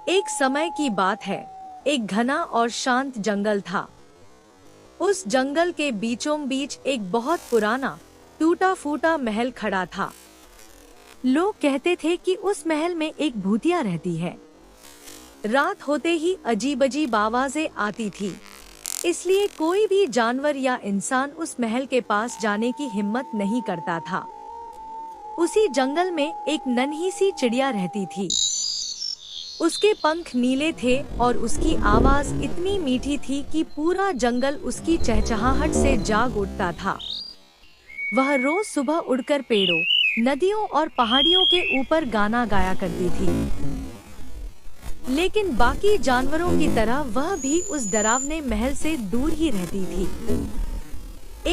एक समय की बात है। एक घना और शांत जंगल था। उस जंगल के बीचों बीच एक बहुत पुराना टूटा फूटा महल खड़ा था। लोग कहते थे कि उस महल में एक भूतिया रहती है। रात होते ही अजीब अजीब आवाजें आती थी, इसलिए कोई भी जानवर या इंसान उस महल के पास जाने की हिम्मत नहीं करता था। उसी जंगल में एक नन्ही सी चिड़िया रहती थी। उसके पंख नीले थे और उसकी आवाज इतनी मीठी थी कि पूरा जंगल उसकी चहचहाहट से जाग उठता था। वह रोज सुबह उड़कर पेड़ों, नदियों और पहाड़ियों के ऊपर गाना गाया करती थी। लेकिन बाकी जानवरों की तरह वह भी उस डरावने महल से दूर ही रहती थी।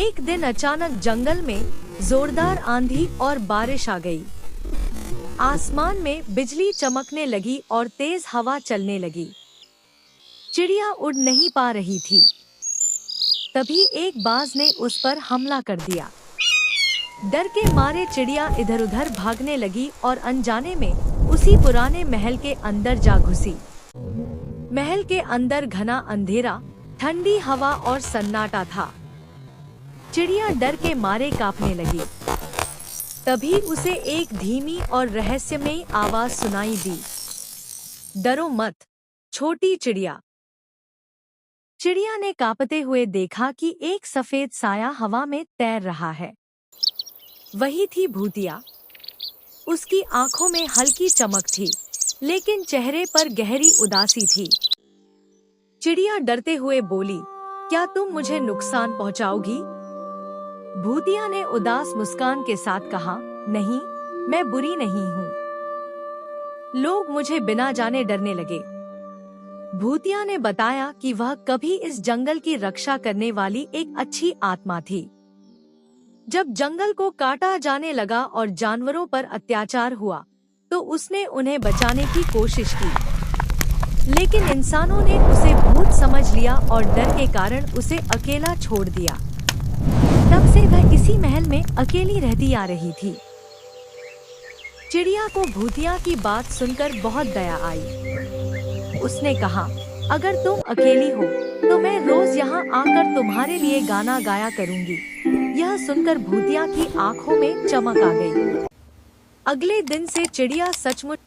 एक दिन अचानक जंगल में जोरदार आंधी और बारिश आ गई। आसमान में बिजली चमकने लगी और तेज हवा चलने लगी। चिड़िया उड़ नहीं पा रही थी। तभी एक बाज ने उस पर हमला कर दिया। डर के मारे चिड़िया इधर-उधर भागने लगी और अनजाने में उसी पुराने महल के अंदर जा घुसी। महल के अंदर घना अंधेरा, ठंडी हवा और सन्नाटा था। चिड़िया डर के मारे कांपने लगी। तभी उसे एक धीमी और रहस्यमयी आवाज सुनाई दी। डरो मत, छोटी चिड़िया। चिड़िया ने कांपते हुए देखा कि एक सफेद साया हवा में तैर रहा है। वही थी भूतिया। उसकी आंखों में हल्की चमक थी, लेकिन चेहरे पर गहरी उदासी थी। चिड़िया डरते हुए बोली, क्या तुम मुझे नुकसान पहुंचाओगी? भूतिया ने उदास मुस्कान के साथ कहा, नहीं, मैं बुरी नहीं हूँ। लोग मुझे बिना जाने डरने लगे। भूतिया ने बताया कि वह कभी इस जंगल की रक्षा करने वाली एक अच्छी आत्मा थी। जब जंगल को काटा जाने लगा और जानवरों पर अत्याचार हुआ, तो उसने उन्हें बचाने की कोशिश की। लेकिन इंसानों ने उसे भूत समझ लिया और डर के कारण उसे अकेला छोड़ दिया। तब से वह इसी महल में अकेली रहती आ रही थी। चिड़िया को भूतिया की बात सुनकर बहुत दया आई। उसने कहा, अगर तुम अकेली हो तो मैं रोज यहाँ आकर तुम्हारे लिए गाना गाया करूँगी। यह सुनकर भूतिया की आंखों में चमक आ गई। अगले दिन से चिड़िया सचमुच